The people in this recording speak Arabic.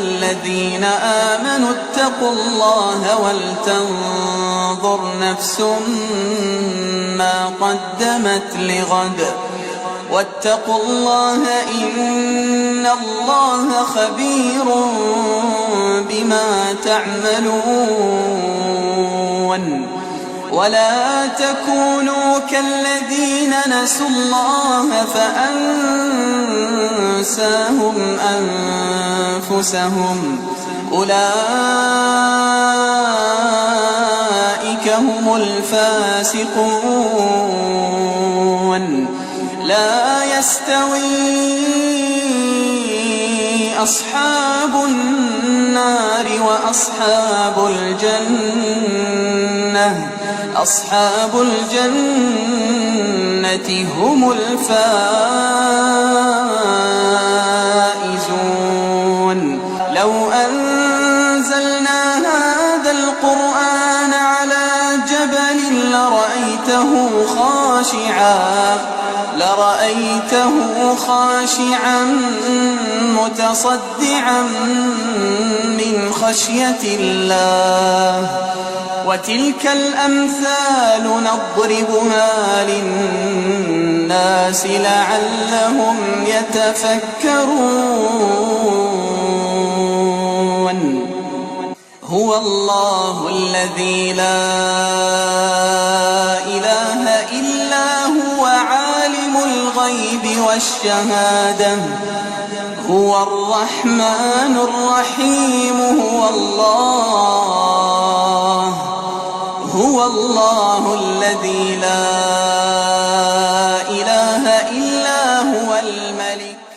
الذين آمنوا اتقوا الله ولتنظر نفس ما قدمت لغد واتقوا الله إن الله خبير بما تعملون ولا تكونوا كالذين نسوا الله فأنساهم أنفسهم أولئك هم الفاسقون لا يستوي أصحاب النار وأصحاب الجنة أصحاب الجنة هم الفائزون لو أنزلنا هذا القرآن على جبل لرأيته خاشعا متصدعا من خشية الله وتلك الأمثال نضربها للناس لعلهم يتفكرون هو الله الذي لا إله إلا هو عالم الغيب والشهادة هو الرحمن الرحيم هو الله الذي لا إله إلا هو الملك